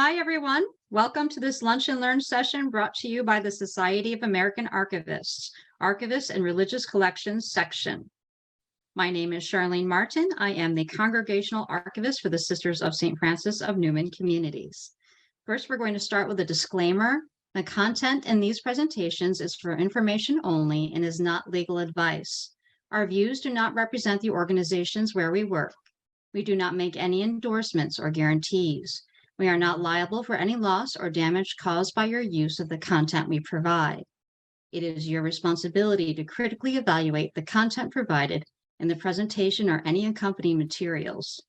Hi, everyone. Welcome to this Lunch and Learn session brought to you by the Society of American Archivists, Archivists and Religious Collections section. My name is Charlene Martin. I am the Congregational Archivist for the Sisters of St. Francis of Newman Communities. First, we're going to start with a disclaimer. The content in these presentations is for information only and is not legal advice. Our views do not represent the organizations where we work. We do not make any endorsements or guarantees. We are not liable for any loss or damage caused by your use of the content we provide. It is your responsibility to critically evaluate the content provided in the presentation or any accompanying materials.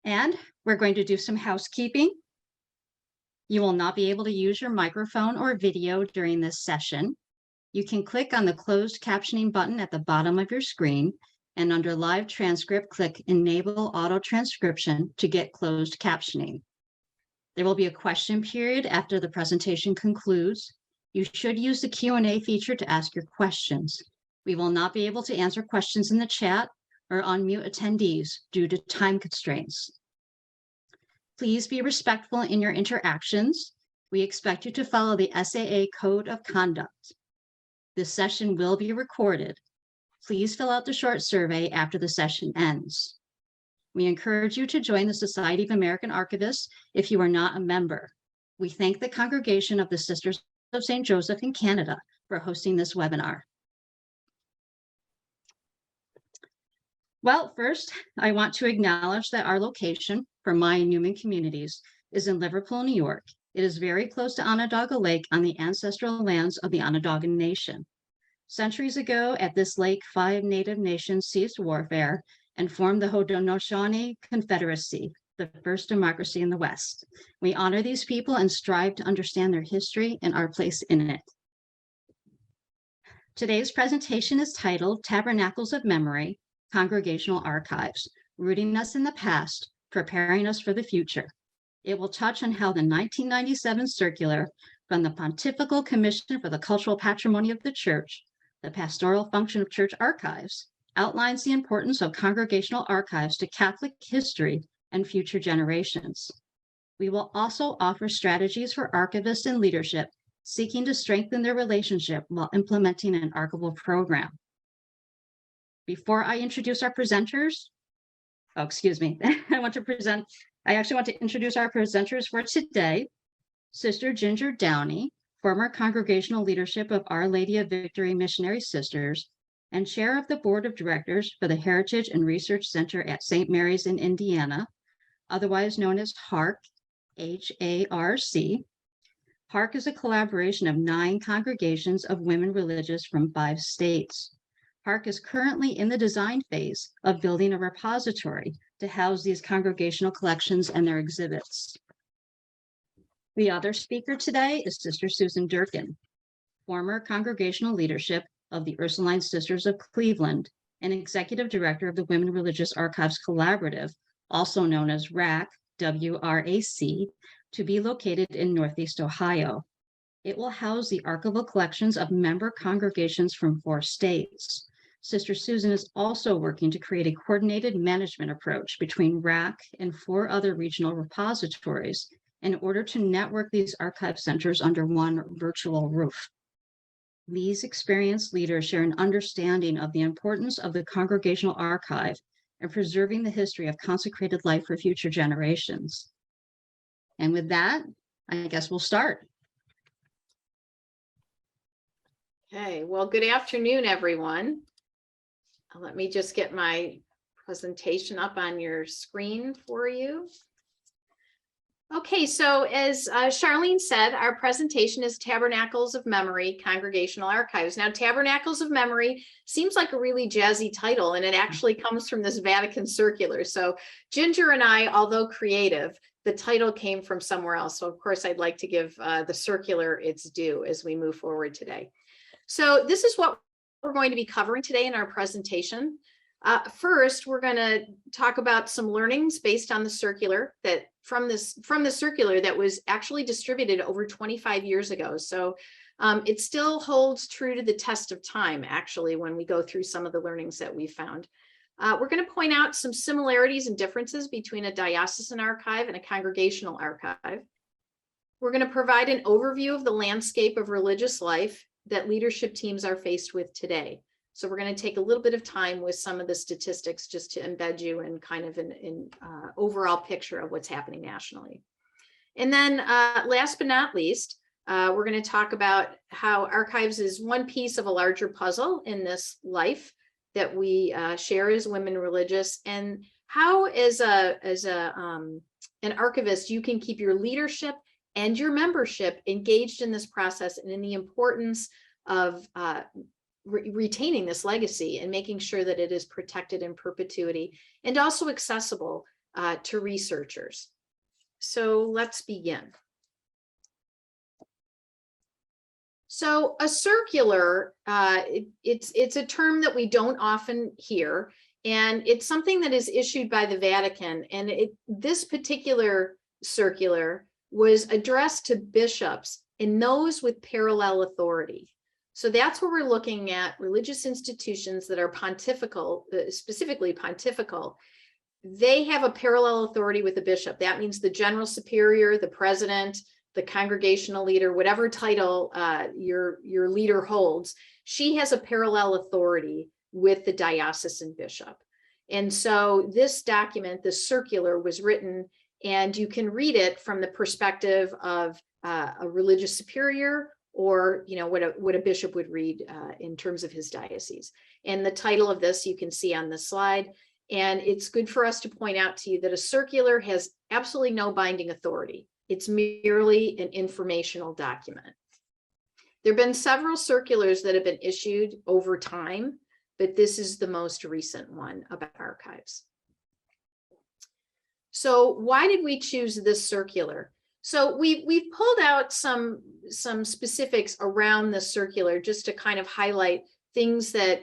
And we're going to do some housekeeping. You will not be able to use your microphone or video during this session. You can click on the closed captioning button at the bottom of your screen, and under live transcript, click Enable Auto Transcription to get closed captioning. There will be a question period after the presentation concludes. You should use the Q&A feature to ask your questions. We will not be able to answer questions in the chat or unmute attendees due to time constraints. Please be respectful in your interactions. We expect you to follow the SAA Code of Conduct. This session will be recorded. Please fill out the short survey after the session ends. We encourage you to join the Society of American Archivists if you are not a member. We thank the Congregation of the Sisters of St. Joseph in Canada for hosting this webinar. Well, first, I want to acknowledge that our location for my Newman Communities is in Liverpool, New York. It is very close to Onondaga Lake on the ancestral lands of the Onondaga Nation. Centuries ago, at this lake, 5 Native nations ceased warfare and formed the Haudenosaunee Confederacy, the first democracy in the West. We honor these people and strive to understand their history and our place in it. Today's presentation is titled Tabernacles of Memory, Congregational Archives, Rooting Us in the Past, Preparing Us for the Future. It will touch on how the 1997 circular from the Pontifical Commission for the Cultural Patrimony of the Church, the pastoral function of church archives, outlines the importance of congregational archives to Catholic history and future generations. We will also offer strategies for archivists and leadership seeking to strengthen their relationship while implementing an archival program. Before I introduce our presenters, I actually want to introduce our presenters for today. Sister Ginger Downey, former congregational leadership of Our Lady of Victory Missionary Sisters, and chair of the board of directors for the Heritage and Research Center at St. Mary's in Indiana, otherwise known as HARC, H-A-R-C. HARC is a collaboration of 9 congregations of women religious from 5 states. HARC is currently in the design phase of building a repository to house these congregational collections and their exhibits. The other speaker today is Sister Susan Durkin, former congregational leadership of the Ursuline Sisters of Cleveland and executive director of the Women Religious Archives Collaborative, also known as RAC, W-R-A-C, to be located in Northeast Ohio. It will house the archival collections of member congregations from 4 states. Sister Susan is also working to create a coordinated management approach between RAC and 4 other regional repositories in order to network these archive centers under one virtual roof. These experienced leaders share an understanding of the importance of the congregational archive and preserving the history of consecrated life for future generations. And with that, I guess we'll start. Okay, well, good afternoon, everyone. Let me just get my presentation up on your screen for you. Okay, so as Charlene said, our presentation is Tabernacles of Memory, Congregational Archives. Now, Tabernacles of Memory seems like a really jazzy title, and it actually comes from this Vatican circular. So Ginger and I, although creative, the title came from somewhere else. So of course, I'd like to give the circular its due as we move forward today. So this is what we're going to be covering today in our presentation. First, we're going to talk about some learnings based on the circular that from the circular that was actually distributed over 25 years ago. So it still holds true to the test of time, actually, when we go through some of the learnings that we found. We're going to point out some similarities and differences between a diocesan archive and a congregational archive. We're going to provide an overview of the landscape of religious life that leadership teams are faced with today. So we're going to take a little bit of time with some of the statistics just to embed you in kind of an overall picture of what's happening nationally. And then last but not least, we're going to talk about how archives is one piece of a larger puzzle in this life that we share as women religious, and how as an archivist you can keep your leadership and your membership engaged in this process, and in the importance of retaining this legacy and making sure that it is protected in perpetuity and also accessible to researchers. So let's begin. So a circular, it's a term that we don't often hear, and it's something that is issued by the Vatican. And this particular circular was addressed to bishops and those with parallel authority. So that's where we're looking at religious institutions that are pontifical, specifically pontifical. They have a parallel authority with the bishop. That means the general superior, the president, the congregational leader, whatever title your leader holds, she has a parallel authority with the diocesan bishop. And so this document, this circular, was written, and you can read it from the perspective of a religious superior, or what a bishop would read in terms of his diocese. And the title of this you can see on the slide. And it's good for us to point out to you that a circular has absolutely no binding authority. It's merely an informational document. There have been several circulars that have been issued over time, but this is the most recent one about archives. So why did we choose this circular? So we've pulled out some specifics around the circular just to kind of highlight things that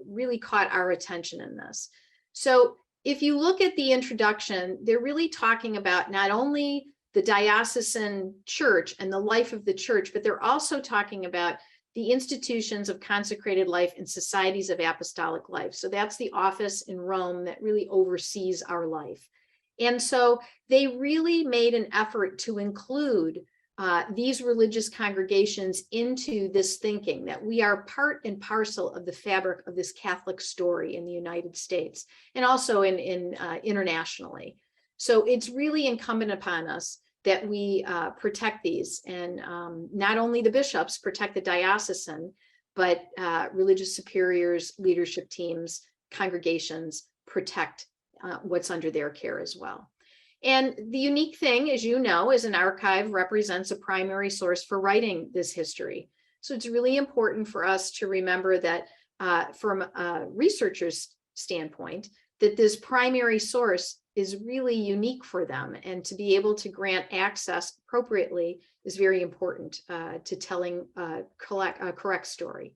really caught our attention in this. So if you look at the introduction, they're really talking about not only the diocesan church and the life of the church, but they're also talking about the institutions of consecrated life and societies of apostolic life. So that's the office in Rome that really oversees our life. And so they really made an effort to include these religious congregations into this thinking that we are part and parcel of the fabric of this Catholic story in the United States and also internationally. So it's really incumbent upon us that we protect these, and not only the bishops protect the diocesan, but religious superiors, leadership teams, congregations protect what's under their care as well. And the unique thing, as you know, is an archive represents a primary source for writing this history. So it's really important for us to remember that from a researcher's standpoint, that this primary source is really unique for them, and to be able to grant access appropriately is very important to telling a correct story.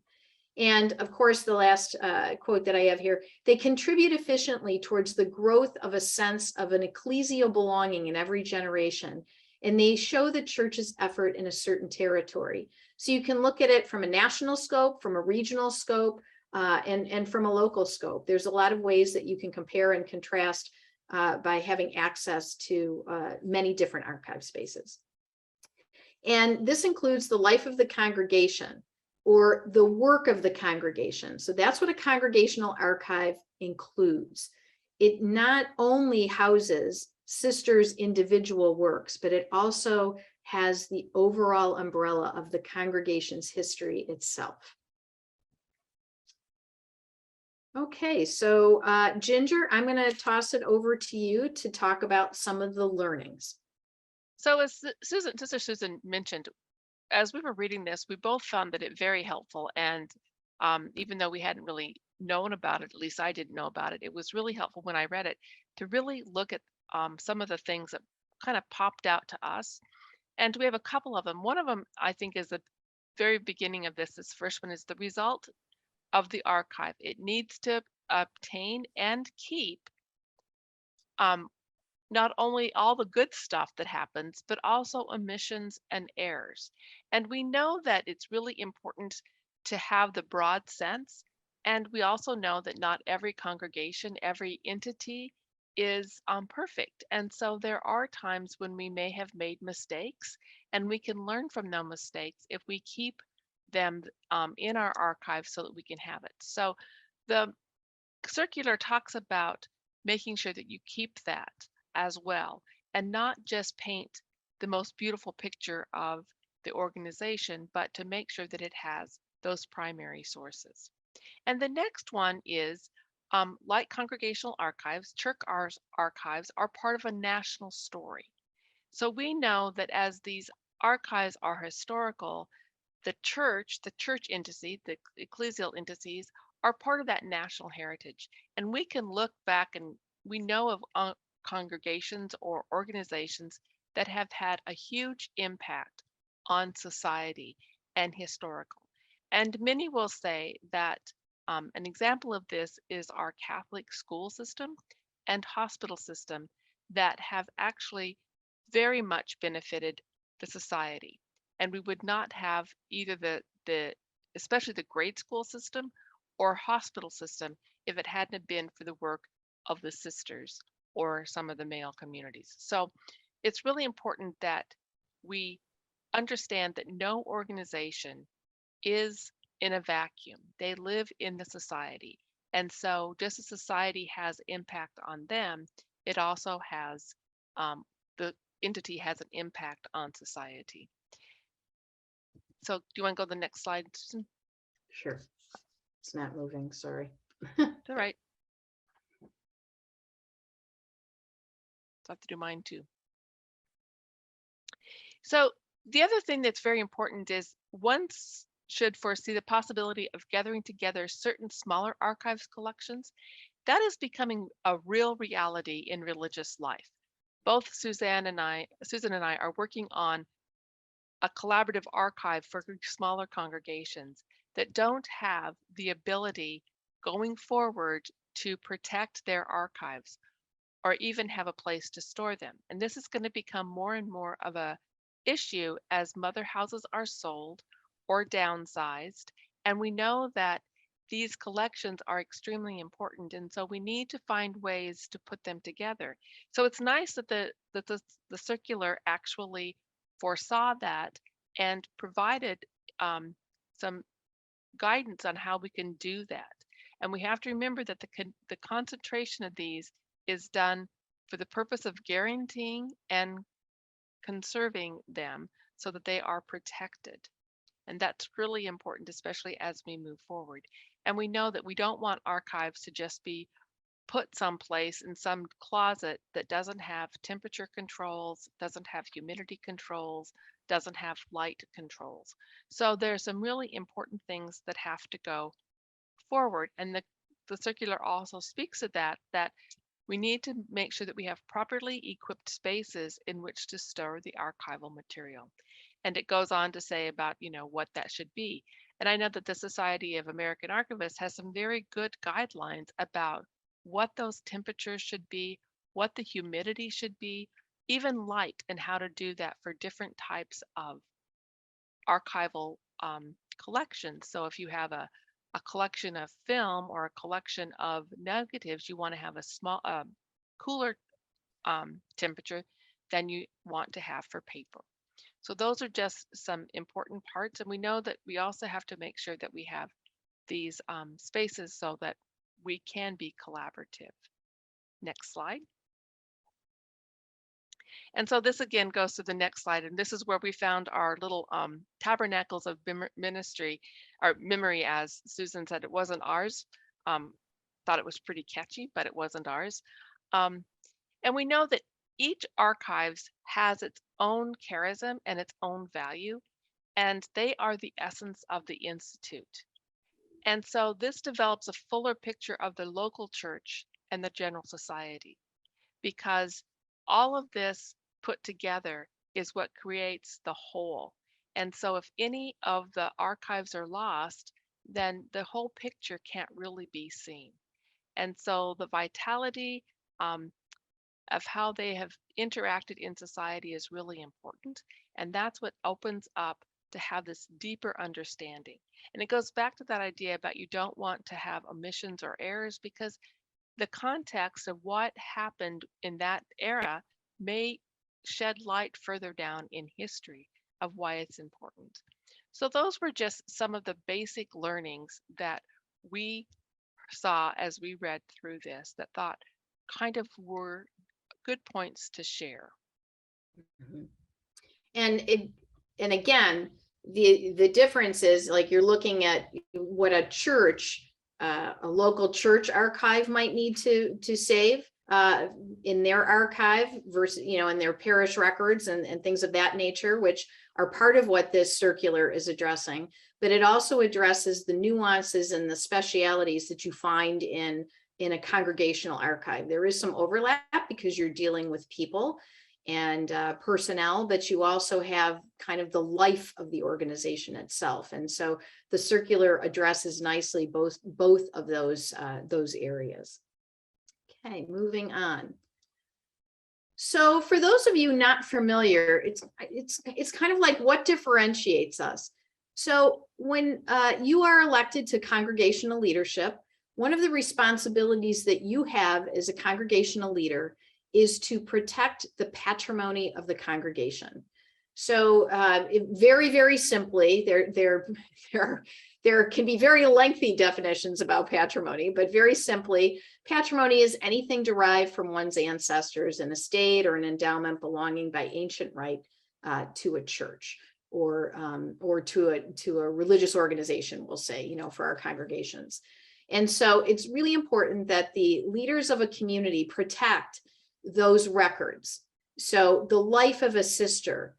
And of course, the last quote that I have here, they contribute efficiently towards the growth of a sense of an ecclesial belonging in every generation, and they show the church's effort in a certain territory. So you can look at it from a national scope, from a regional scope, and from a local scope. There's a lot of ways that you can compare and contrast by having access to many different archive spaces. And this includes the life of the congregation or the work of the congregation. So that's what a congregational archive includes. It not only houses sisters' individual works, but it also has the overall umbrella of the congregation's history itself. Okay, so Ginger, I'm going to toss it over to you to talk about some of the learnings. So as Sister Susan mentioned, as we were reading this, we both found that it very helpful. And even though we hadn't really known about it, at least I didn't know about it, it was really helpful when I read it to really look at some of the things that kind of popped out to us. And we have a couple of them. One of them, I think, is the very beginning of this. This first one is the result of the archive. It needs to obtain and keep not only all the good stuff that happens, but also omissions and errors. And we know that it's really important to have the broad sense And we also know that not every congregation, every entity is perfect. And so there are times when we may have made mistakes, and we can learn from those mistakes if we keep them in our archive so that we can have it. So the circular talks about making sure that you keep that as well, and not just paint the most beautiful picture of the organization, but to make sure that it has those primary sources. And the next one is, like congregational archives, church archives are part of a national story. So we know that as these archives are historical, the church entity, the ecclesial entities, are part of that national heritage. And we can look back and we know of congregations or organizations that have had a huge impact on society and historical. And many will say that an example of this is our Catholic school system and hospital system that have actually very much benefited the society. And we would not have either the especially the grade school system or hospital system if it hadn't have been for the work of the sisters or some of the male communities. So it's really important that we understand that no organization is in a vacuum. They live in the society. And so just as society has impact on them, it also has, the entity has an impact on society. So do you want to go to the next slide, Susan? Sure. It's not moving, sorry. It's all right. So I have to do mine too. So the other thing that's very important is one should foresee the possibility of gathering together certain smaller archives collections. That is becoming a real reality in religious life. Both Susan and I are working on a collaborative archive for smaller congregations that don't have the ability going forward to protect their archives or even have a place to store them. And this is going to become more and more of a issue as mother houses are sold or downsized. And we know that these collections are extremely important. And so we need to find ways to put them together. So it's nice that the circular actually foresaw that and provided some guidance on how we can do that. And we have to remember that the concentration of these is done for the purpose of guaranteeing and conserving them so that they are protected. And that's really important, especially as we move forward. And we know that we don't want archives to just be put someplace in some closet that doesn't have temperature controls, doesn't have humidity controls, doesn't have light controls. So there's some really important things that have to go forward. And the circular also speaks of that we need to make sure that we have properly equipped spaces in which to store the archival material. And it goes on to say about, what that should be. And I know that the Society of American Archivists has some very good guidelines about what those temperatures should be, what the humidity should be, even light, and how to do that for different types of archival collections. So if you have a collection of film or a collection of negatives, you want to have a small, cooler temperature than you want to have for paper. So those are just some important parts. And we know that we also have to make sure that we have these spaces so that we can be collaborative. Next slide. And so this again goes to the next slide. And this is where we found our little Tabernacles of Ministry, or Memory, as Susan said. It wasn't ours. Thought it was pretty catchy, but it wasn't ours. And we know that each archives has its own charism and its own value, and they are the essence of the Institute. And so this develops a fuller picture of the local church and the general society, because all of this put together is what creates the whole. And so if any of the archives are lost, then the whole picture can't really be seen. And so the vitality of how they have interacted in society is really important. And that's what opens up to have this deeper understanding. And it goes back to that idea about you don't want to have omissions or errors, because the context of what happened in that era may shed light further down in history of why it's important. So those were just some of the basic learnings that we saw as we read through this that thought kind of were good points to share. Mhm. And again, the difference is, like, you're looking at what a church, a local church archive might need to save in their archive versus, in their parish records and things of that nature, which are part of what this circular is addressing. But it also addresses the nuances and the specialities that you find in a congregational archive. There is some overlap because you're dealing with people and personnel, but you also have kind of the life of the organization itself. And so the circular addresses nicely both of those areas. Okay, moving on. So for those of you not familiar, it's kind of like, what differentiates us? So when you are elected to congregational leadership, one of the responsibilities that you have as a congregational leader is to protect the patrimony of the congregation. So very, very simply, there can be very lengthy definitions about patrimony, but very simply, patrimony is anything derived from one's ancestors, an estate or an endowment belonging by ancient right to a church or to a religious organization, we'll say, for our congregations. And so it's really important that the leaders of a community protect those records. So the life of a sister,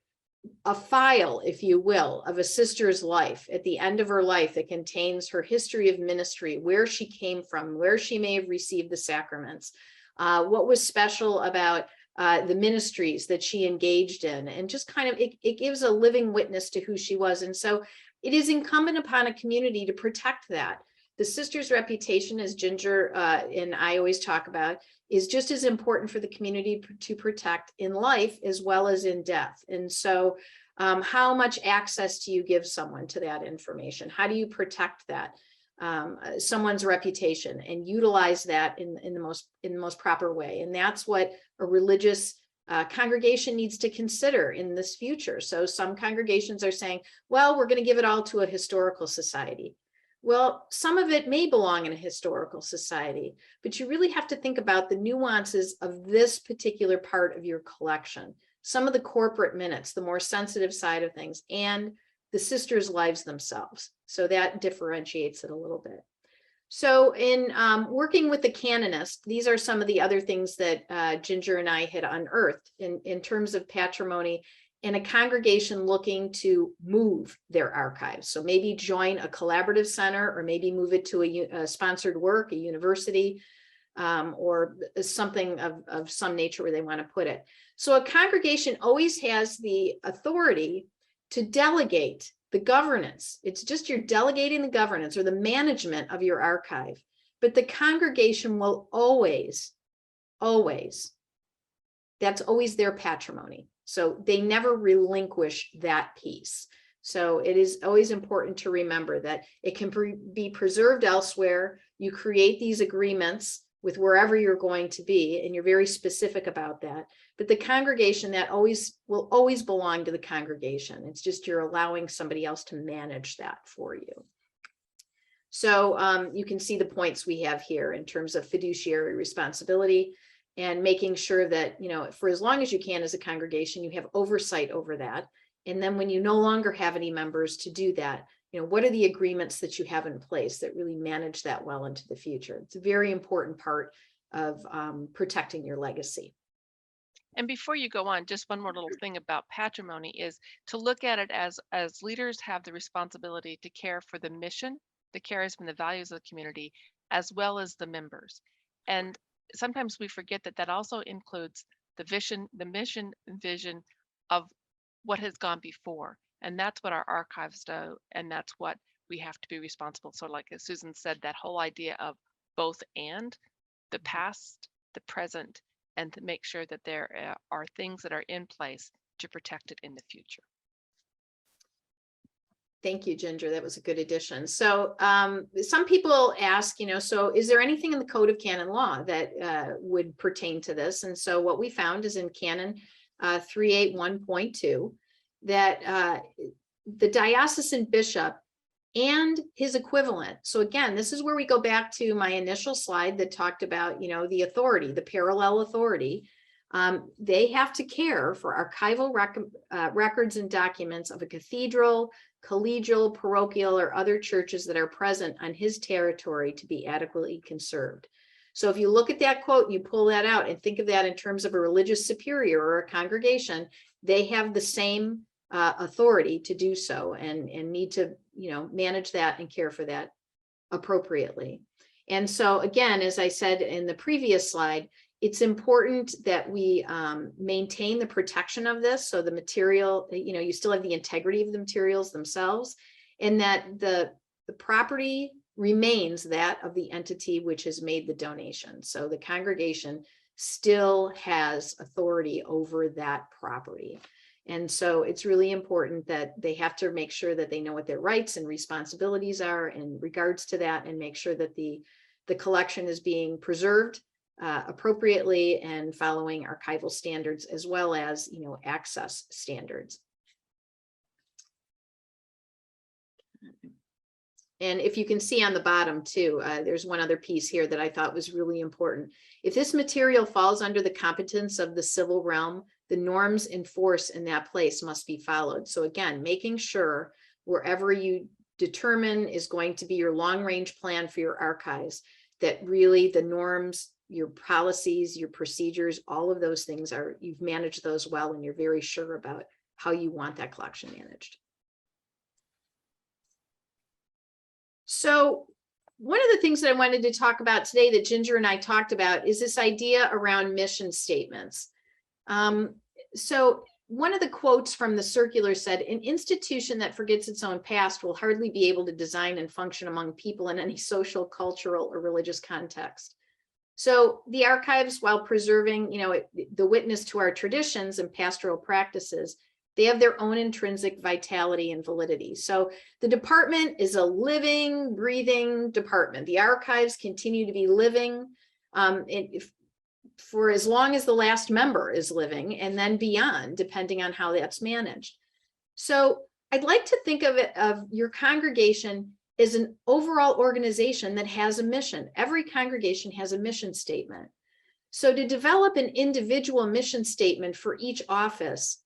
a file, if you will, of a sister's life at the end of her life that contains her history of ministry, where she came from, where she may have received the sacraments, what was special about the ministries that she engaged in, and just kind of, it gives a living witness to who she was. And so it is incumbent upon a community to protect that. The sister's reputation, as Ginger and I always talk about, is just as important for the community to protect in life as well as in death. And so how much access do you give someone to that information? How do you protect that, someone's reputation, and utilize that in the most proper way? And that's what a religious congregation needs to consider in this future. So some congregations are saying, well, we're going to give it all to a historical society. Well, some of it may belong in a historical society, but you really have to think about the nuances of this particular part of your collection, some of the corporate minutes, the more sensitive side of things, and the sisters' lives themselves. So that differentiates it a little bit. So in working with the canonist, these are some of the other things that Ginger and I had unearthed in terms of patrimony in a congregation looking to move their archives. So maybe join a collaborative center, or maybe move it to a sponsored work, a university, or something of some nature where they want to put it. So a congregation always has the authority to delegate the governance. It's just you're delegating the governance or the management of your archive. But the congregation will always, that's always their patrimony. So they never relinquish that piece. So it is always important to remember that it can be preserved elsewhere. You create these agreements with wherever you're going to be, and you're very specific about that. But the congregation, that will always belong to the congregation. It's just you're allowing somebody else to manage that for you. So you can see the points we have here in terms of fiduciary responsibility, and making sure that, for as long as you can as a congregation, you have oversight over that. And then when you no longer have any members to do that, what are the agreements that you have in place that really manage that well into the future? It's a very important part of protecting your legacy. And before you go on, just one more little thing about patrimony is to look at it as leaders have the responsibility to care for the mission, the charism, and the values of the community, as well as the members. And sometimes we forget that also includes the vision, the mission and vision of what has gone before. And that's what our archives do. And that's what we have to be responsible. So like as Susan said, that whole idea of both and the past, the present, and to make sure that there are things that are in place to protect it in the future. Thank you, Ginger. That was a good addition. So some people ask, so is there anything in the Code of Canon Law that would pertain to this? And so what we found is in Canon 381.2 that the diocesan bishop and his equivalent. So again, this is where we go back to my initial slide that talked about, the authority, the parallel authority. They have to care for archival records and documents of a cathedral, collegial, parochial, or other churches that are present on his territory to be adequately conserved. So if you look at that quote, you pull that out and think of that in terms of a religious superior or a congregation, they have the same authority to do so and need to, manage that and care for that appropriately. And so again, as I said in the previous slide, it's important that we maintain the protection of this. So the material, you still have the integrity of the materials themselves, and that the property remains that of the entity which has made the donation. So the congregation still has authority over that property. And so it's really important that they have to make sure that they know what their rights and responsibilities are in regards to that, and make sure that the collection is being preserved appropriately and following archival standards, as well as, access standards. And if you can see on the bottom too, there's one other piece here that I thought was really important. If this material falls under the competence of the civil realm, the norms in force in that place must be followed. So again, making sure wherever you determine is going to be your long-range plan for your archives, that really the norms, your policies, your procedures, all of those things you've managed those well, and you're very sure about how you want that collection managed. So one of the things that I wanted to talk about today that Ginger and I talked about is this idea around mission statements. So one of the quotes from the circular said, "An institution that forgets its own past will hardly be able to design and function among people in any social, cultural, or religious context." So the archives, while preserving, the witness to our traditions and pastoral practices, they have their own intrinsic vitality and validity. So the department is a living, breathing department. The archives continue to be living for as long as the last member is living, and then beyond, depending on how that's managed. So I'd like to think of your congregation as an overall organization that has a mission. Every congregation has a mission statement. So to develop an individual mission statement for each office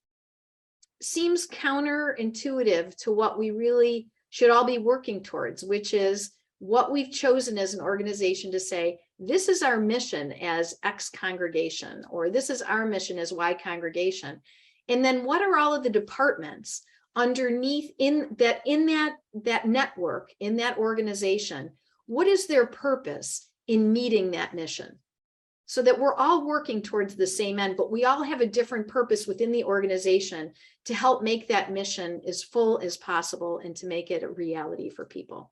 seems counterintuitive to what we really should all be working towards, which is what we've chosen as an organization to say, this is our mission as X congregation, or this is our mission as Y congregation. And then what are all of the departments underneath in that network, in that organization? What is their purpose in meeting that mission? So that we're all working towards the same end, but we all have a different purpose within the organization to help make that mission as full as possible and to make it a reality for people.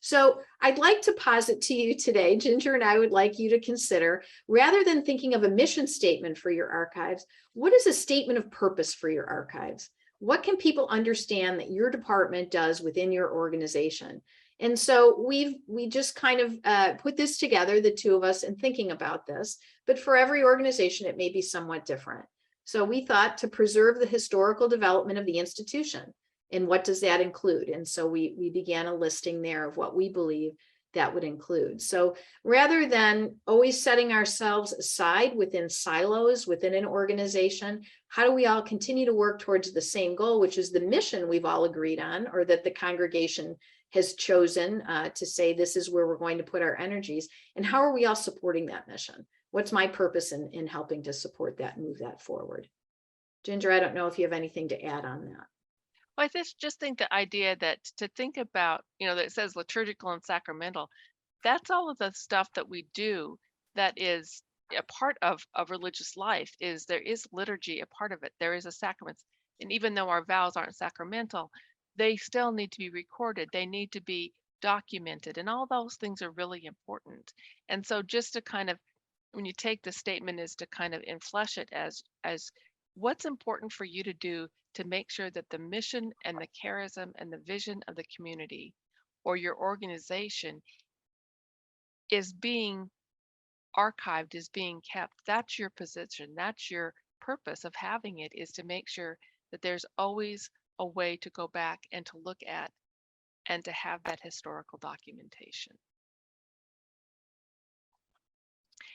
So I'd like to posit to you today, Ginger and I would like you to consider, rather than thinking of a mission statement for your archives, what is a statement of purpose for your archives? What can people understand that your department does within your organization? And so we just kind of put this together, the two of us, in thinking about this, but for every organization, it may be somewhat different. So we thought to preserve the historical development of the institution. And what does that include? And so we began a listing there of what we believe that would include. So rather than always setting ourselves aside within silos within an organization, how do we all continue to work towards the same goal, which is the mission we've all agreed on, or that the congregation has chosen to say, this is where we're going to put our energies, and how are we all supporting that mission? What's my purpose in helping to support that, move that forward? Ginger, I don't know if you have anything to add on that. Well, I just think the idea that to think about, that it says liturgical and sacramental, that's all of the stuff that we do that is a part of religious life. Is there is liturgy a part of it? There is a sacrament. And even though our vows aren't sacramental, they still need to be recorded. They need to be documented. And all those things are really important. And so just to kind of, when you take the statement, is to kind of enflesh it as what's important for you to do to make sure that the mission and the charism and the vision of the community or your organization is being archived, is being kept. That's your position. That's your purpose of having it, is to make sure that there's always a way to go back and to look at and to have that historical documentation.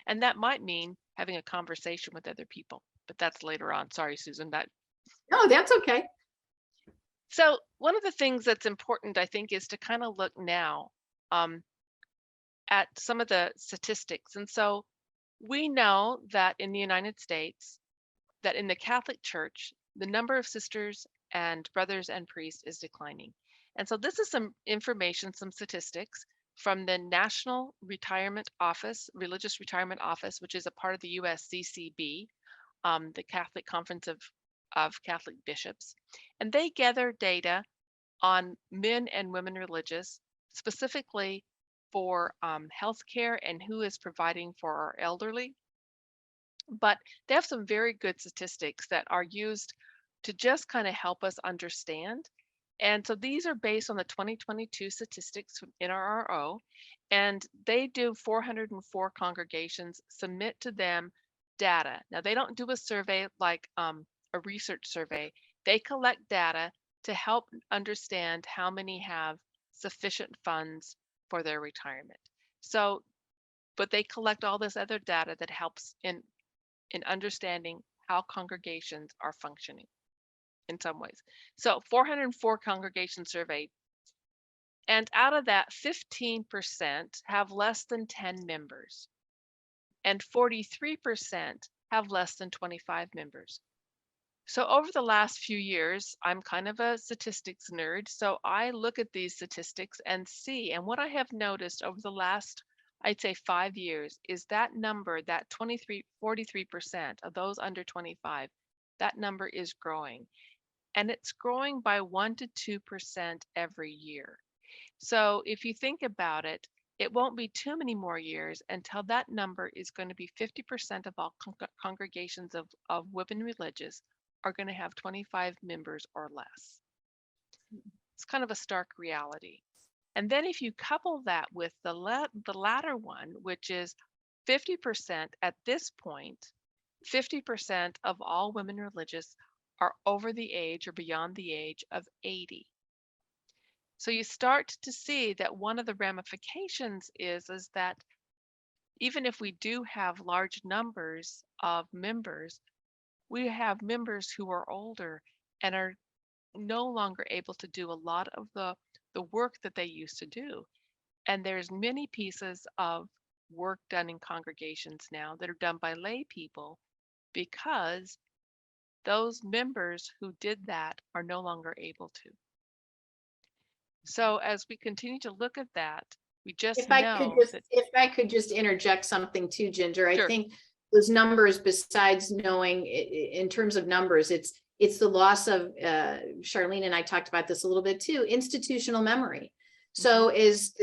And that might mean having a conversation with other people, but that's later on. Sorry, Susan. No, that's okay. So one of the things that's important, I think, is to kind of look now at some of the statistics. And so we know that in the United States, that in the Catholic Church, the number of sisters and brothers and priests is declining. And so this is some information, some statistics from the National Retirement Office, Religious Retirement Office, which is a part of the USCCB, the Catholic Conference of Catholic Bishops. And they gather data on men and women religious, specifically for healthcare and who is providing for our elderly. But they have some very good statistics that are used to just kind of help us understand. And so these are based on the 2022 statistics from NRRO, and they do 404 congregations submit to them data. Now, they don't do a survey like a research survey. They collect data to help understand how many have sufficient funds for their retirement. So, but they collect all this other data that helps in understanding how congregations are functioning in some ways. So 404 congregations surveyed, and out of that, 15% have less than 10 members, and 43% have less than 25 members. So over the last few years, I'm kind of a statistics nerd, so I look at these statistics and see, and what I have noticed over the last, I'd say 5 years, is that number, that 43% of those under 25, that number is growing. And it's growing by 1 to 2% every year. So if you think about it, it won't be too many more years until that number is going to be 50% of all congregations of women religious are going to have 25 members or less. It's kind of a stark reality. And then if you couple that with the latter one, which is 50% at this point, 50% of all women religious are over the age or beyond the age of 80. So you start to see that one of the ramifications is that even if we do have large numbers of members, we have members who are older and are no longer able to do a lot of the work that they used to do. And there's many pieces of work done in congregations now that are done by lay people because those members who did that are no longer able to. So as we continue to look at that, we just If I could just interject something too, Ginger, Sure. I think those numbers, besides knowing in terms of numbers, it's the loss of, Charlene and I talked about this a little bit too, institutional memory. So as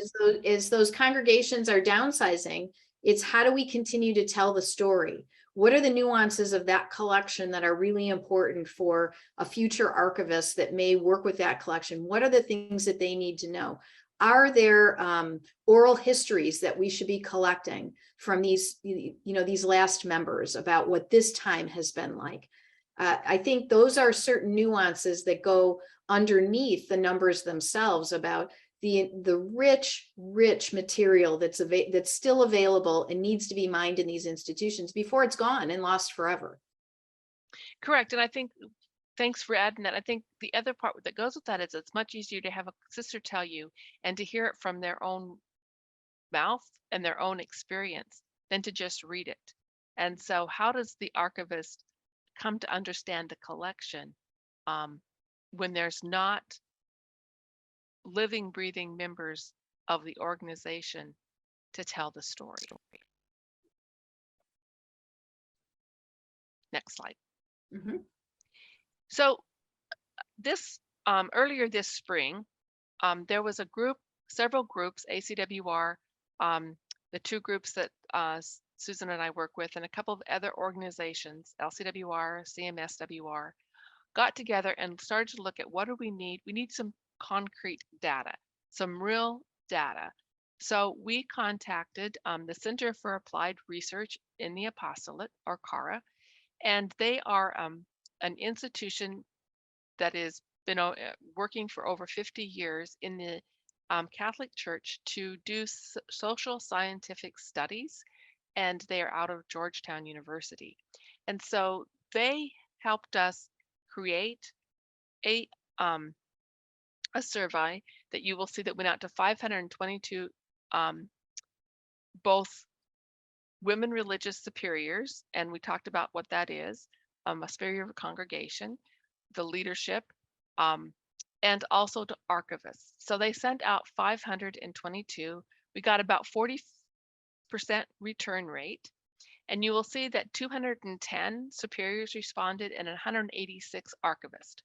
those congregations are downsizing, it's how do we continue to tell the story? What are the nuances of that collection that are really important for a future archivist that may work with that collection? What are the things that they need to know? Are there oral histories that we should be collecting from these, these last members about what this time has been like? I think those are certain nuances that go underneath the numbers themselves about the rich material that's still available and needs to be mined in these institutions before it's gone and lost forever. Correct. And I think, thanks for adding that. I think the other part that goes with that is it's much easier to have a sister tell you and to hear it from their own mouth and their own experience than to just read it. And so how does the archivist come to understand the collection when there's not living, breathing members of the organization to tell the story? Next slide. So this earlier this spring, there was several groups, ACWR, the two groups that Susan and I work with, and a couple of other organizations, LCWR, CMSWR, got together and started to look at what do we need. We need some concrete data, some real data. So we contacted the Center for Applied Research in the Apostolate, or CARA, and they are an institution that has been working for over 50 years in the Catholic Church to do social scientific studies, and they are out of Georgetown University. And so they helped us create a survey that you will see that went out to 522 both women religious superiors, and we talked about what that is, a superior of a congregation, the leadership, and also to archivists. So they sent out 522. We got about 40% return rate. And you will see that 210 superiors responded and 186 archivists.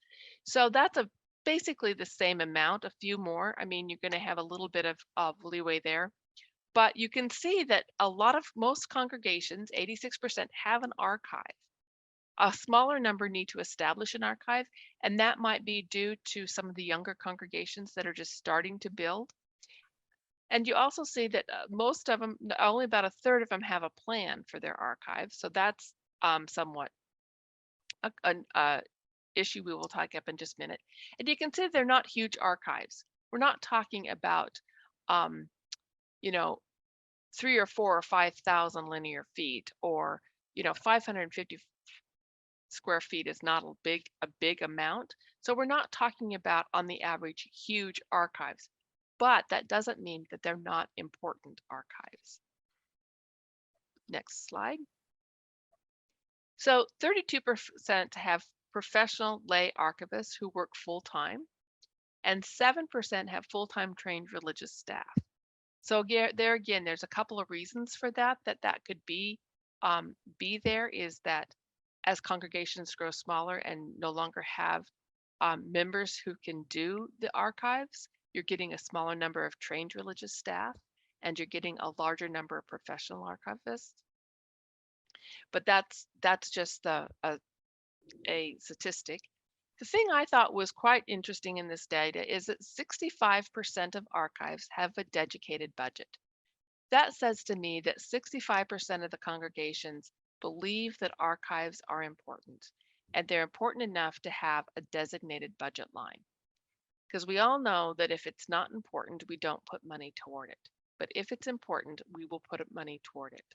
So that's basically the same amount, a few more. I mean, you're going to have a little bit of leeway there. But you can see that most congregations, 86%, have an archive. A smaller number need to establish an archive, and that might be due to some of the younger congregations that are just starting to build. And you also see that most of them, only about a third of them, have a plan for their archive. So that's somewhat an issue we will talk up in just a minute. And you can see they're not huge archives. We're not talking about, 3 or 4 or 5,000 linear feet, or 550 square feet is not a big amount. So we're not talking about, on the average, huge archives. But that doesn't mean that they're not important archives. Next slide. So 32% have professional lay archivists who work full-time, and 7% have full-time trained religious staff. So there again, there's a couple of reasons for that could be there, is that as congregations grow smaller and no longer have members who can do the archives, you're getting a smaller number of trained religious staff, and you're getting a larger number of professional archivists. But that's just a statistic. The thing I thought was quite interesting in this data is that 65% of archives have a dedicated budget. That says to me that 65% of the congregations believe that archives are important, and they're important enough to have a designated budget line. Because we all know that if it's not important, we don't put money toward it. But if it's important, we will put money toward it.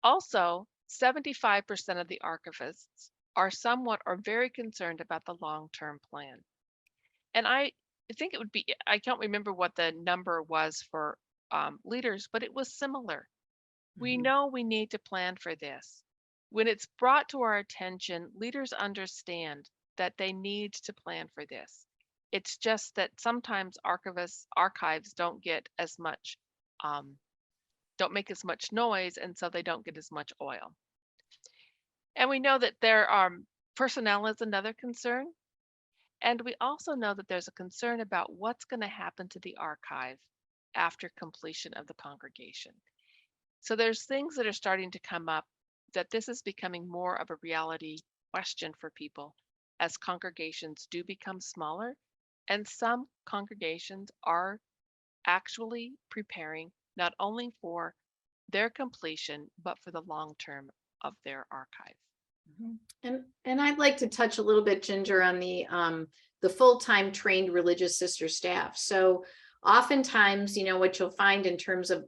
Also, 75% of the archivists are somewhat or very concerned about the long-term plan. And I think it would be, I can't remember what the number was for leaders, but it was similar. We know we need to plan for this. When it's brought to our attention, leaders understand that they need to plan for this. It's just that sometimes archives don't get as much, don't make as much noise, and so they don't get as much oil. And we know that there are personnel is another concern. And we also know that there's a concern about what's going to happen to the archive after completion of the congregation. So there's things that are starting to come up, that this is becoming more of a reality question for people as congregations do become smaller. And some congregations are actually preparing not only for their completion, but for the long term of their archive. And I'd like to touch a little bit, Ginger, on the full-time trained religious sister staff. So oftentimes, what you'll find in terms of,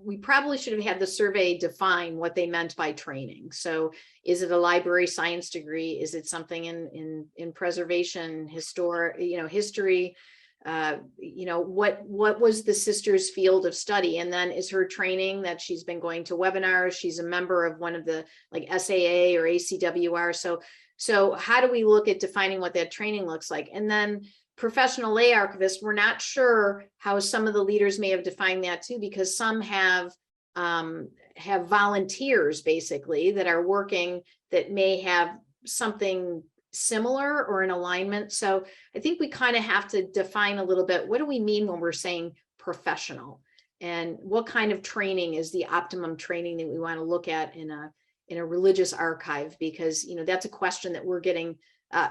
we probably should have had the survey define what they meant by training. So is it a library science degree? Is it something in preservation, history? What was the sister's field of study? And then is her training that she's been going to webinars? She's a member of one of the like SAA or ACWR. So how do we look at defining what that training looks like? And then professional lay archivists, we're not sure how some of the leaders may have defined that too, because some have volunteers basically that are working that may have something similar or in alignment. So I think we kind of have to define a little bit, what do we mean when we're saying professional, and what kind of training is the optimum training that we want to look at in in a religious archive, because, that's a question that we're getting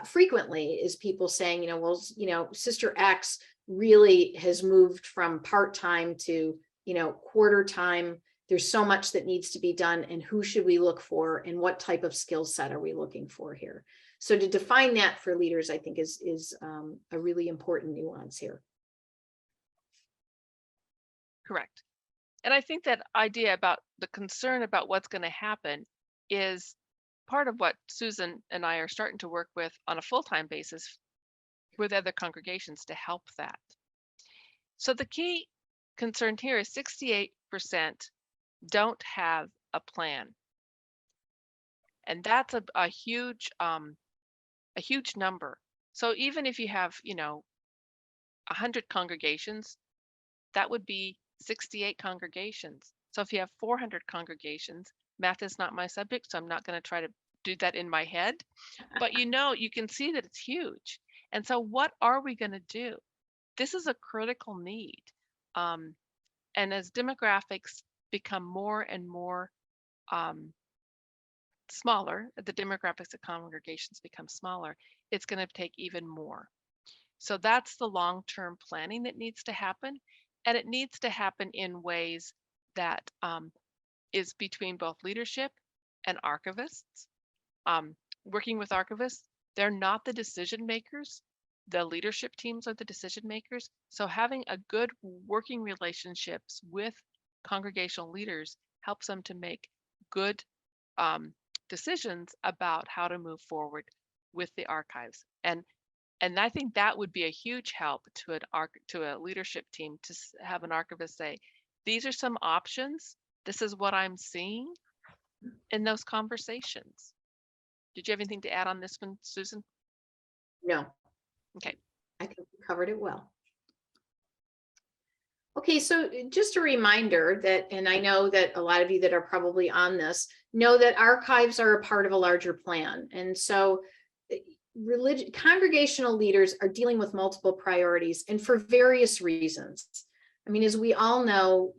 frequently, is people saying, well, Sister X really has moved from part-time to, quarter time. There's so much that needs to be done, and who should we look for, and what type of skill set are we looking for here? So to define that for leaders, I think is a really important nuance here. Correct. And I think that idea about the concern about what's going to happen is part of what Susan and I are starting to work with on a full-time basis with other congregations to help that. So the key concern here is 68% don't have a plan. And that's a huge number. So even if you have, 100 congregations, that would be 68 congregations. So if you have 400 congregations, math is not my subject, so I'm not going to try to do that in my head. But you can see that it's huge. And so what are we going to do? This is a critical need. And as demographics become more and more smaller, the demographics of congregations become smaller, it's going to take even more. So that's the long-term planning that needs to happen. And it needs to happen in ways that is between both leadership and archivists. Working with archivists, they're not the decision makers. The leadership teams are the decision makers. So having a good working relationships with congregational leaders helps them to make good decisions about how to move forward with the archives. And I think that would be a huge help to a leadership team to have an archivist say, these are some options. This is what I'm seeing in those conversations. Did you have anything to add on this one, Susan? No. Okay. I think we covered it well. Okay, so just a reminder that, and I know that a lot of you that are probably on this know that archives are a part of a larger plan. And so congregational leaders are dealing with multiple priorities, and for various reasons. I mean, as we all know,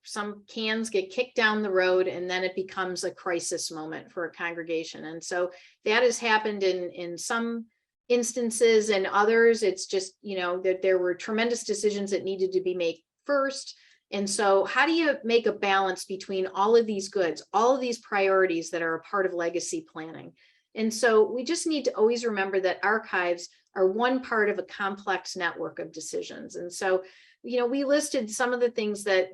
some cans get kicked down the road and then it becomes a crisis moment for a congregation. And so that has happened in some instances, and others it's just, that there were tremendous decisions that needed to be made first. And so how do you make a balance between all of these goods, all of these priorities that are a part of legacy planning? And so we just need to always remember that archives are one part of a complex network of decisions. And so, we listed some of the things that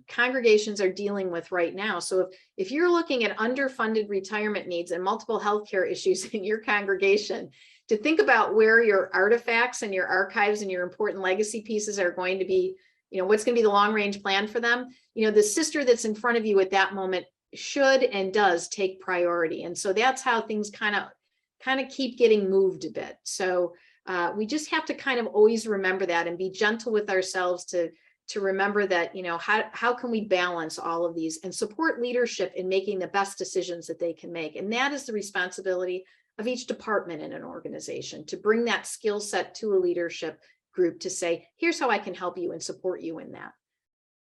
congregations are dealing with right now. So if you're looking at underfunded retirement needs and multiple healthcare issues in your congregation, to think about where your artifacts and your archives and your important legacy pieces are going to be, what's going to be the long range plan for them. The sister that's in front of you at that moment should and does take priority. And so that's how things kind of keep getting moved a bit. So we just have to kind of always remember that and be gentle with ourselves to remember that, how can we balance all of these and support leadership in making the best decisions that they can make. And that is the responsibility of each department in an organization, to bring that skill set to a leadership group to say, here's how I can help you and support you in that.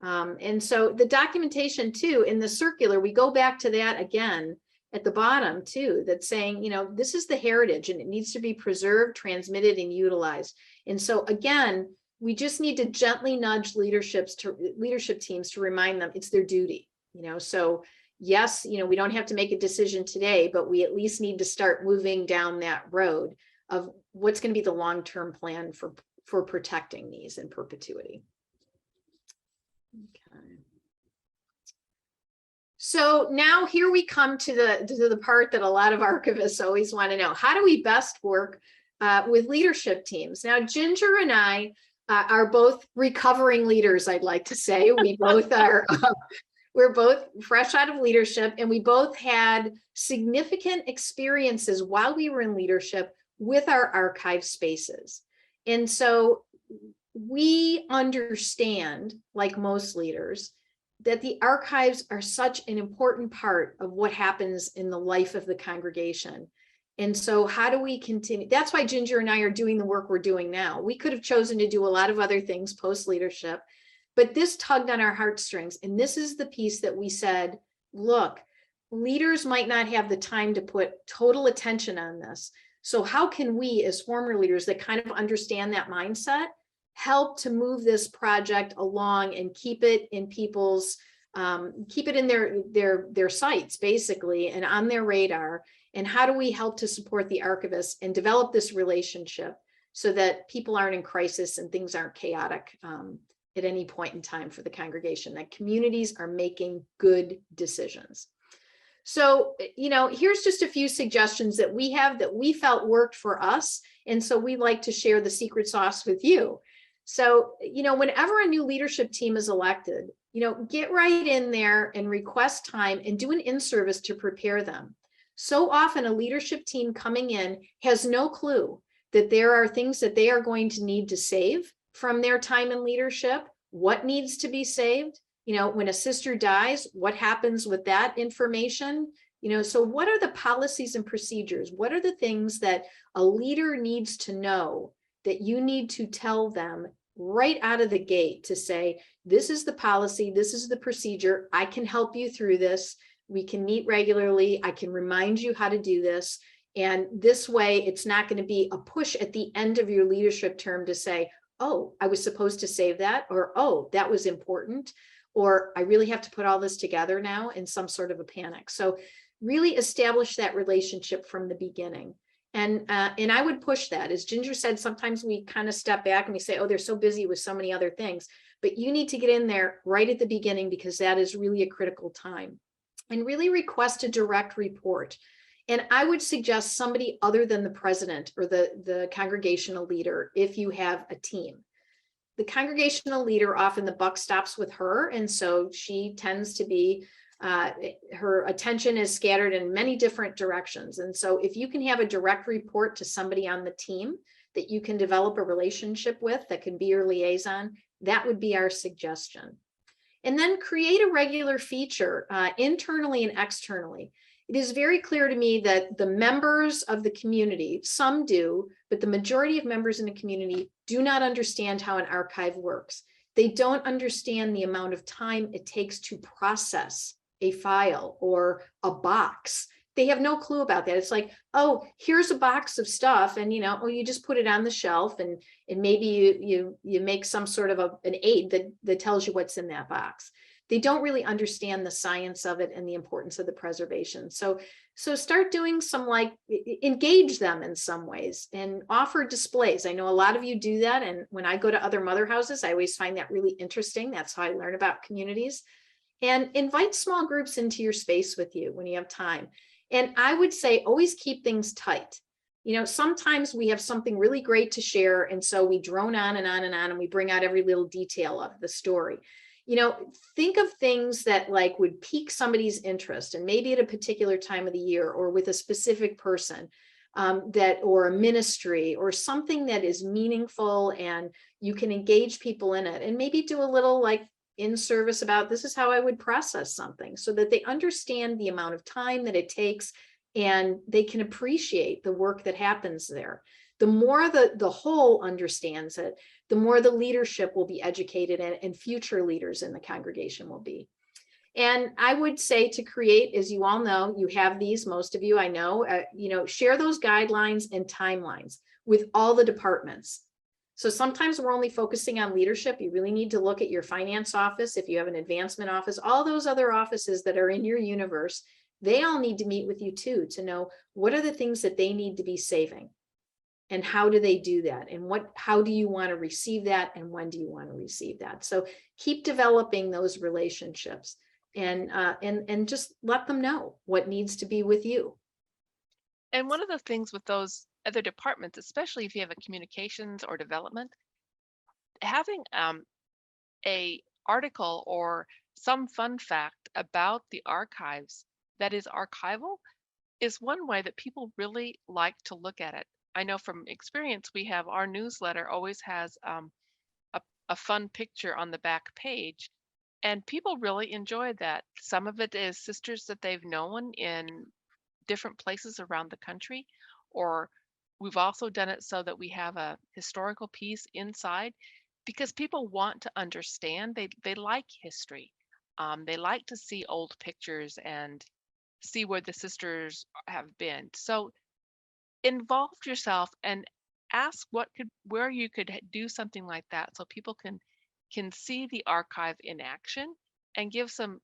And so the documentation too, in the circular, we go back to that again at the bottom too, that's saying, this is the heritage and it needs to be preserved, transmitted, and utilized. And so again, we just need to gently nudge leadership teams to remind them it's their duty, so yes, we don't have to make a decision today, but we at least need to start moving down that road of what's going to be the long-term plan for protecting these in perpetuity. Okay. So now here we come to the part that a lot of archivists always want to know. How do we best work with leadership teams? Now, Ginger and I are both recovering leaders, I'd like to say. We both are, we're both fresh out of leadership, and we both had significant experiences while we were in leadership with our archive spaces. And so we understand, like most leaders, that the archives are such an important part of what happens in the life of the congregation. And so how do we continue? That's why Ginger and I are doing the work we're doing now. We could have chosen to do a lot of other things post leadership, but this tugged on our heartstrings. And this is the piece that we said, look, leaders might not have the time to put total attention on this. So how can we, as former leaders that kind of understand that mindset, help to move this project along and keep it in people's, keep it in their sights, basically, and on their radar? And how do we help to support the archivists and develop this relationship so that people aren't in crisis and things aren't chaotic at any point in time for the congregation, that communities are making good decisions? So, here's just a few suggestions that we have that we felt worked for us. And so we like to share the secret sauce with you. So, whenever a new leadership team is elected, get right in there and request time and do an in-service to prepare them. So often a leadership team coming in has no clue that there are things that they are going to need to save from their time in leadership. What needs to be saved? When a sister dies, what happens with that information? So what are the policies and procedures? What are the things that a leader needs to know that you need to tell them right out of the gate to say, this is the policy, this is the procedure, I can help you through this, we can meet regularly, I can remind you how to do this. And this way, it's not going to be a push at the end of your leadership term to say, oh, I was supposed to save that, or oh, that was important, or I really have to put all this together now in some sort of a panic. So really establish that relationship from the beginning. And I would push that. As Ginger said, sometimes we kind of step back and we say, oh, they're so busy with so many other things. But you need to get in there right at the beginning, because that is really a critical time. And really request a direct report. And I would suggest somebody other than the president or the congregational leader if you have a team. The congregational leader, often the buck stops with her. And so she tends to be, her attention is scattered in many different directions. And so if you can have a direct report to somebody on the team that you can develop a relationship with, that can be your liaison, that would be our suggestion. And then create a regular feature internally and externally. It is very clear to me that the members of the community, some do, but the majority of members in the community do not understand how an archive works. They don't understand the amount of time it takes to process a file or a box. They have no clue about that. It's like, oh, here's a box of stuff, and you just put it on the shelf, and maybe you make some sort of an aid that tells you what's in that box. They don't really understand the science of it and the importance of the preservation. So start doing some, engage them in some ways and offer displays. I know a lot of you do that. And when I go to other mother houses, I always find that really interesting. That's how I learn about communities. And invite small groups into your space with you when you have time. And I would say always keep things tight. Sometimes we have something really great to share, and so we drone on and on and on, and we bring out every little detail of the story. Think of things that would pique somebody's interest, and maybe at a particular time of the year or with a specific person, or a ministry or something that is meaningful, and you can engage people in it, and maybe do a little in service about, this is how I would process something, so that they understand the amount of time that it takes and they can appreciate the work that happens there. The more the whole understands it, the more the leadership will be educated, and future leaders in the congregation will be. And I would say to create, as you all know, you have these, most of you I know, share those guidelines and timelines with all the departments. So sometimes we're only focusing on leadership. You really need to look at your finance office. If you have an advancement office, all those other offices that are in your universe, they all need to meet with you too, to know what are the things that they need to be saving. And how do they do that? And how do you want to receive that? And when do you want to receive that? So keep developing those relationships, and just let them know what needs to be with you. And one of the things with those other departments, especially if you have a communications or development, having a article or some fun fact about the archives that is archival is one way that people really like to look at it. I know from experience, we have our newsletter always has a fun picture on the back page, and people really enjoy that. Some of it is sisters that they've known in different places around the country, or we've also done it so that we have a historical piece inside, because people want to understand. They like history. They like to see old pictures and see where the sisters have been. So involve yourself and ask where you could do something like that so people can see the archive in action and give some,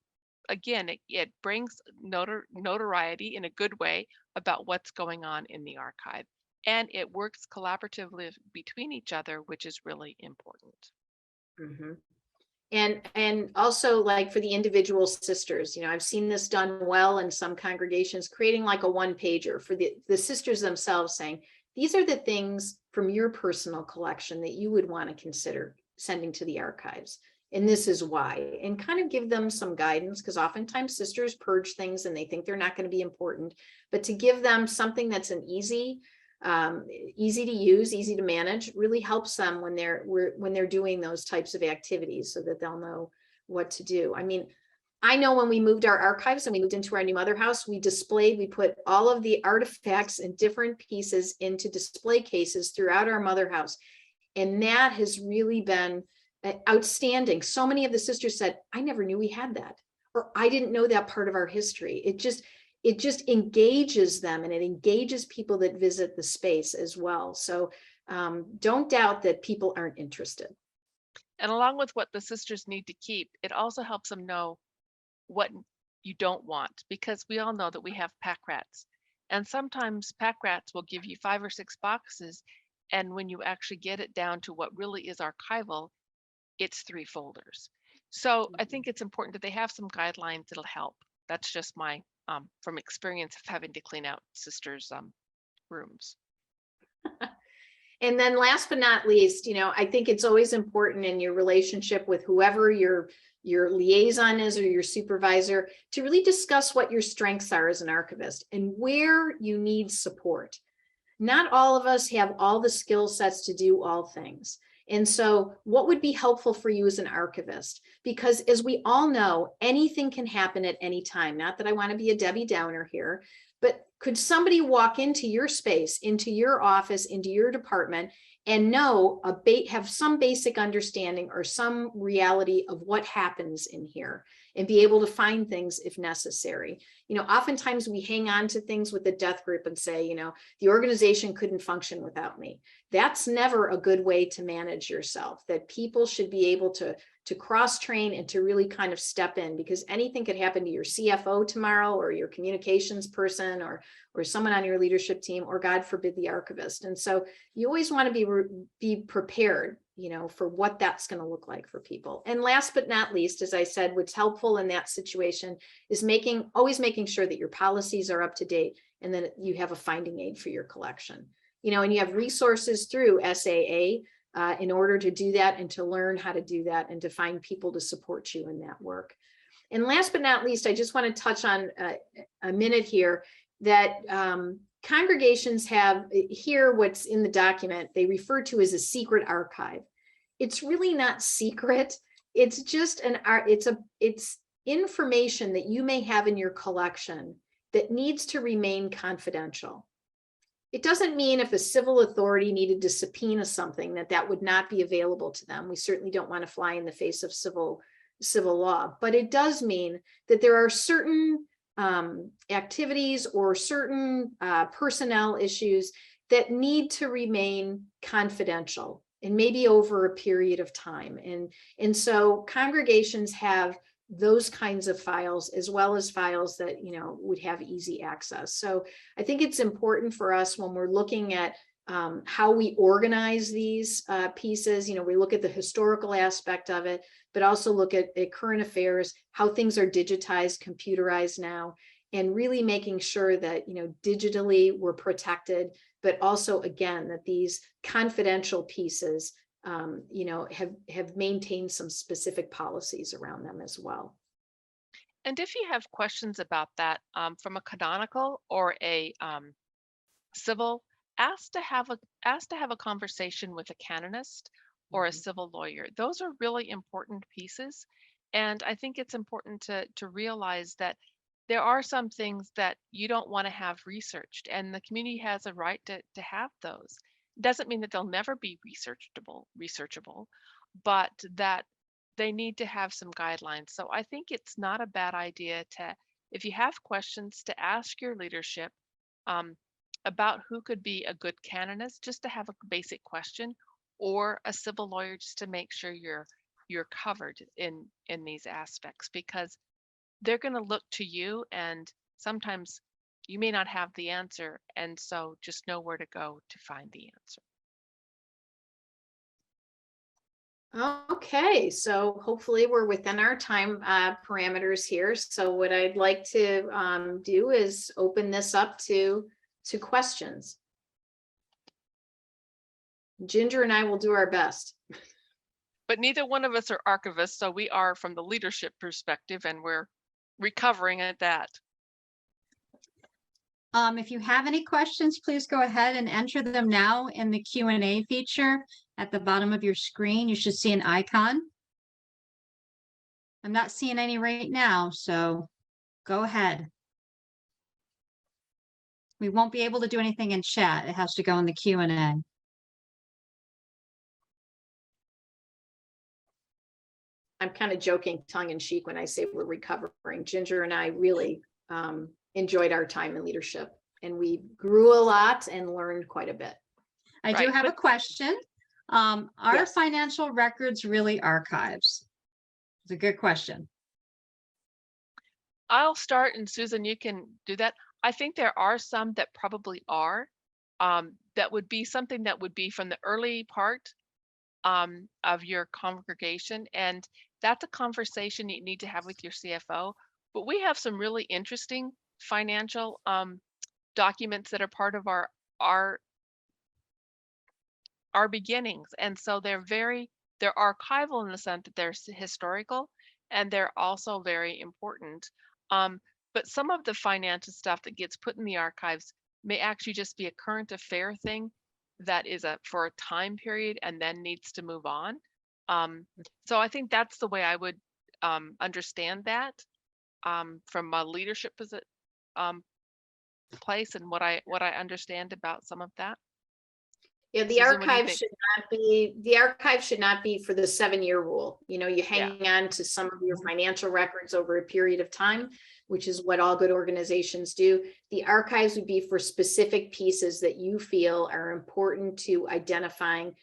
again, it brings notoriety in a good way about what's going on in the archive, and it works collaboratively between each other, which is really important. Mhm. And also, like, for the individual sisters, I've seen this done well in some congregations, creating like a one pager for the sisters themselves, saying, these are the things from your personal collection that you would want to consider sending to the archives. And this is why, and kind of give them some guidance, because oftentimes sisters purge things and they think they're not going to be important, but to give them something that's an easy to use, easy to manage, really helps them when they're doing those types of activities, so that they'll know what to do. I mean, I know when we moved our archives and we moved into our new mother house, we put all of the artifacts and different pieces into display cases throughout our mother house. And that has really been outstanding. So many of the sisters said, I never knew we had that, or I didn't know that part of our history. It just engages them, and it engages people that visit the space as well. So don't doubt that people aren't interested. And along with what the sisters need to keep, it also helps them know what you don't want, because we all know that we have pack rats. And sometimes pack rats will give you 5 or 6 boxes. And when you actually get it down to what really is archival, it's 3 folders. So I think it's important that they have some guidelines that'll help. That's just my from experience of having to clean out sisters' rooms. And then last but not least, I think it's always important in your relationship with whoever your liaison is or your supervisor, to really discuss what your strengths are as an archivist and where you need support. Not all of us have all the skill sets to do all things. And so what would be helpful for you as an archivist? Because as we all know, anything can happen at any time. Not that I want to be a Debbie Downer here, but could somebody walk into your space, into your office, into your department, and have some basic understanding or some reality of what happens in here, and be able to find things if necessary? Oftentimes we hang on to things with the death group and say, the organization couldn't function without me. That's never a good way to manage yourself. That people should be able to cross-train and to really kind of step in, because anything could happen to your CFO tomorrow, or your communications person, or someone on your leadership team, or God forbid, the archivist. And so you always want to be prepared, for what that's going to look like for people. And last but not least, as I said, what's helpful in that situation is always making sure that your policies are up to date, and that you have a finding aid for your collection. And you have resources through SAA in order to do that, and to learn how to do that, and to find people to support you in that work. And last but not least, I just want to touch on a minute here that congregations have here, what's in the document, they refer to as a secret archive. It's really not secret. It's just it's information that you may have in your collection that needs to remain confidential. It doesn't mean if a civil authority needed to subpoena something that would not be available to them. We certainly don't want to fly in the face of civil law, but it does mean that there are certain activities or certain personnel issues that need to remain confidential, and maybe over a period of time. And so congregations have those kinds of files, as well as files that would have easy access. So I think it's important for us, when we're looking at how we organize these pieces, we look at the historical aspect of it, but also look at current affairs, how things are digitized, computerized now, and really making sure that digitally we're protected, but also, again, that these confidential pieces have maintained some specific policies around them as well. And if you have questions about that from a canonical or a civil, ask to have a conversation with a canonist or a civil lawyer. Those are really important pieces. And I think it's important to realize that there are some things that you don't want to have researched, and the community has a right to have those. It doesn't mean that they'll never be researchable, but that they need to have some guidelines. So I think it's not a bad idea to, if you have questions, to ask your leadership about who could be a good candidate, just to have a basic question, or a civil lawyer, just to make sure you're covered in these aspects, because they're going to look to you, and sometimes you may not have the answer, and so just know where to go to find the answer. Okay, so hopefully we're within our time parameters here. So what I'd like to do is open this up to questions. Ginger and I will do our best. But neither one of us are archivists, so we are from the leadership perspective, and we're recovering at that. If you have any questions, please go ahead and enter them now in the Q&A feature at the bottom of your screen. You should see an icon. I'm not seeing any right now, so go ahead. We won't be able to do anything in chat. It has to go in the Q&A. I'm kind of joking tongue in cheek when I say we're recovering. Ginger and I really enjoyed our time in leadership, and we grew a lot and learned quite a bit. I do have a question. Are Yes. financial records really archives? It's a good question. I'll start, and Susan, you can do that. I think there are some that probably are. That would be something that would be from the early part of your congregation, and that's a conversation you need to have with your CFO. But we have some really interesting financial documents that are part of our beginnings, and so they're archival in the sense that they're historical, and they're also very important. But some of the financial stuff that gets put in the archives may actually just be a current affair thing that is for a time period and then needs to move on. So I think that's the way I would understand that from a leadership place, and what I understand about some of that. Yeah, the Susan, what do you archive think? should not be for the 7-year rule. You know, you hang on to some of your financial records over a period of time, which is what all good organizations do. The archives would be for specific pieces that you feel are important to identifying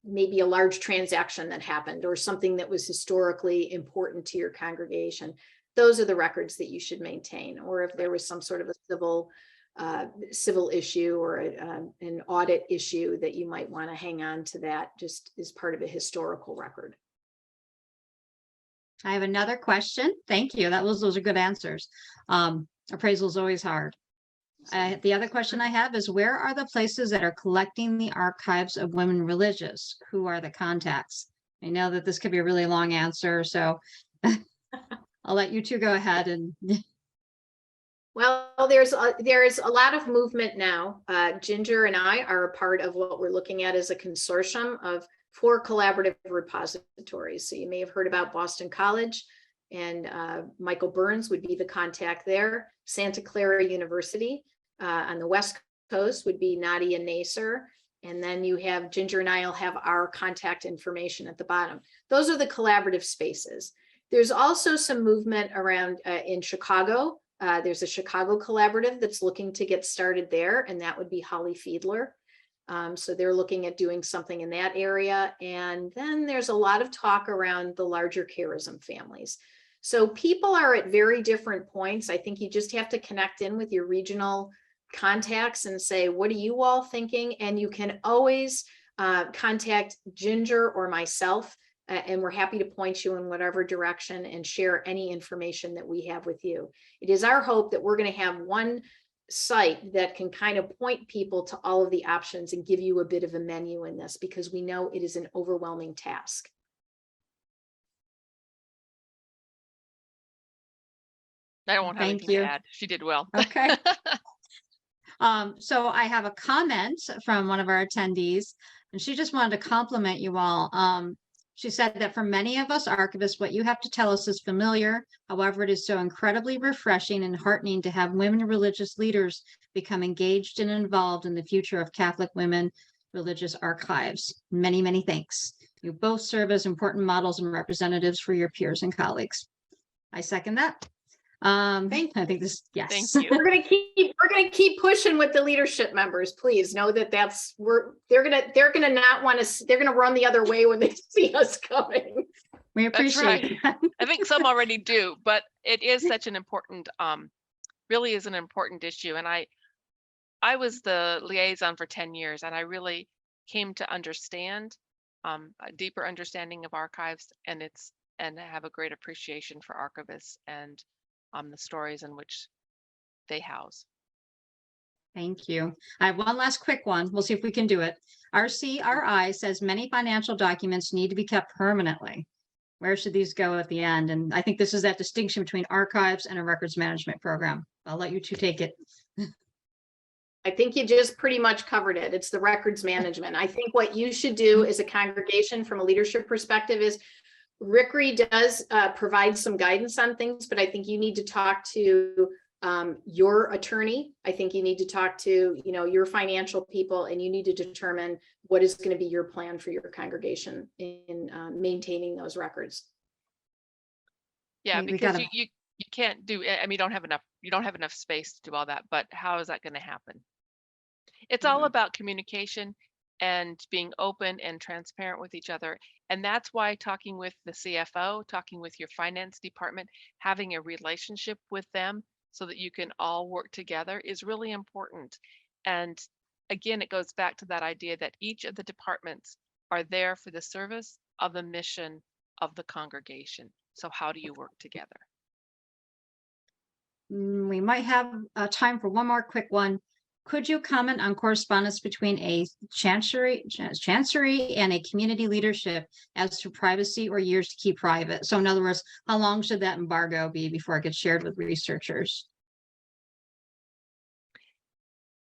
maybe a large transaction that happened or something that was historically important to your congregation. Those are the records that you should maintain. Or if there was some sort of a civil issue or an audit issue that you might want to hang on to, that just as part of a historical record. I have another question. Thank you. Those are good answers. Appraisal is always hard. The other question I have is, where are the places that are collecting the archives of women religious? Who are the contacts? I know that this could be a really long answer, so I'll let you two go ahead. And well, there's a lot of movement now. Ginger and I are a part of what we're looking at as a consortium of 4 collaborative repositories. So you may have heard about Boston College, and Michael Burns would be the contact there. Santa Clara University on the West Coast would be Nadia Nasser. And then you have Ginger and I will have our contact information at the bottom. Those are the collaborative spaces. There's also some movement around in Chicago. There's a Chicago collaborative that's looking to get started there, and that would be Holly Fiedler. So they're looking at doing something in that area. And then there's a lot of talk around the larger charism families. So people are at very different points. I think you just have to connect in with your regional contacts and say, what are you all thinking? And you can always contact Ginger or myself, and we're happy to point you in whatever direction and share any information that we have with you. It is our hope that we're going to have one site that can kind of point people to all of the options and give you a bit of a menu in this, because we know it is an overwhelming task. I don't have anything to add. She did well. Okay. So I have a comment from one of our attendees, and she just wanted to compliment you all. She said that for many of us archivists, what you have to tell us is familiar. However, it is so incredibly refreshing and heartening to have women religious leaders become engaged and involved in the future of Catholic women religious archives. Many, many thanks. You both serve as important models and representatives for your peers and colleagues. I second that. Thank I think this, yes. Thank you. We're gonna keep pushing with the leadership members. Please know that they're gonna not want to. They're gonna run the other way when they see us coming. We That's appreciate right. that. I think some already do, but it is such an important, really is an important issue. And I was the liaison for 10 years, and I really came to understand a deeper understanding of archives, and have a great appreciation for archivists and the stories in which they house. Thank you. I have one last quick one. We'll see if we can do it. RCRI says many financial documents need to be kept permanently. Where should these go at the end? And I think this is that distinction between archives and a records management program. I'll let you two take it. I think you just pretty much covered it. It's the records management. I think what you should do as a congregation from a leadership perspective is RICRI does provide some guidance on things, but I think you need to talk to your attorney. I think you need to talk to, your financial people, and you need to determine what is going to be your plan for your congregation in maintaining those records. Yeah, We because gotta- you can't do, I mean, you don't have enough space to do all that, but how is that going to happen? It's all about communication and being open and transparent with each other. And that's why talking with the CFO, talking with your finance department, having a relationship with them so that you can all work together is really important. And again, it goes back to that idea that each of the departments are there for the service of the mission of the congregation. So how do you work together? We might have time for one more quick one. Could you comment on correspondence between a chancery and a community leadership as to privacy or years to keep private? So in other words, how long should that embargo be before it gets shared with researchers?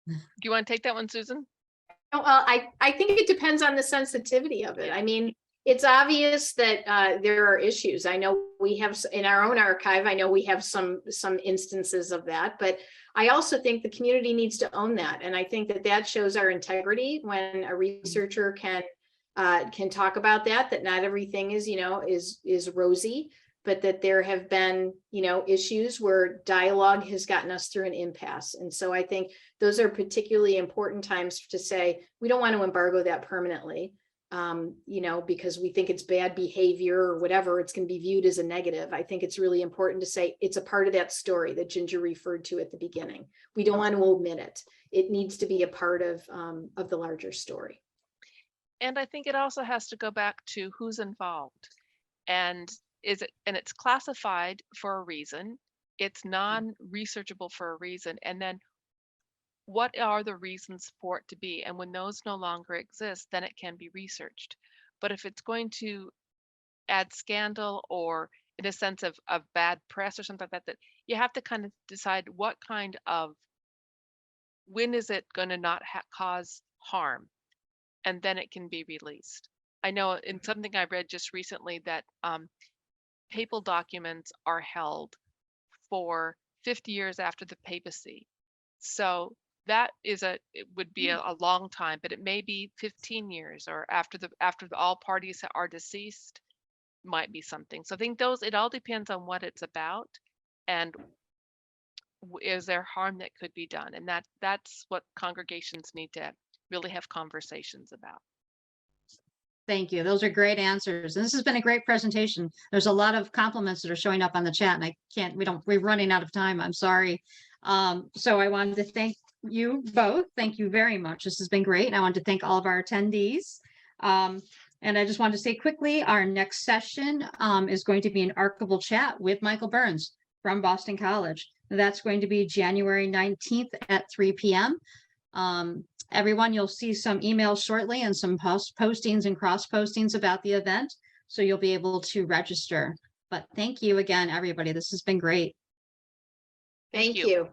Do you want to take that one, Susan? Oh, I think it depends on the sensitivity of it. I mean, it's obvious that there are issues. I know we have in our own archive, I know we have some instances of that, but I also think the community needs to own that. And I think that shows our integrity when a researcher can talk about that not everything is, is rosy, but that there have been, issues where dialogue has gotten us through an impasse. And so I think those are particularly important times to say, we don't want to embargo that permanently. Because we think it's bad behavior or whatever, it's going to be viewed as a negative. I think it's really important to say it's a part of that story that Ginger referred to at the beginning. We don't want to omit it. It needs to be a part of the larger story. And I think it also has to go back to who's involved, and it's classified for a reason. It's non-researchable for a reason, and then what are the reasons for it to be? And when those no longer exist, then it can be researched. But if it's going to add scandal or in a sense of bad press or something like that you have to kind of decide when is it going to not cause harm, and then it can be released. I know in something I read just recently that papal documents are held for 50 years after the papacy. So that it would be a long time, but it may be 15 years or after all parties are deceased, might be something. So I think it all depends on what it's about and is there harm that could be done? And that's what congregations need to really have conversations about. Thank you. Those are great answers. And this has been a great presentation. There's a lot of compliments that are showing up on the chat and we're running out of time. I'm sorry. So I wanted to thank you both. Thank you very much. This has been great. And I want to thank all of our attendees. And I just wanted to say quickly, our next session is going to be an archival chat with Michael Burns from Boston College. That's going to be January 19th at 3 p.m. Everyone, you'll see some emails shortly and some postings and cross postings about the event. So you'll be able to register. But thank you again, everybody. This has been great. Thank you.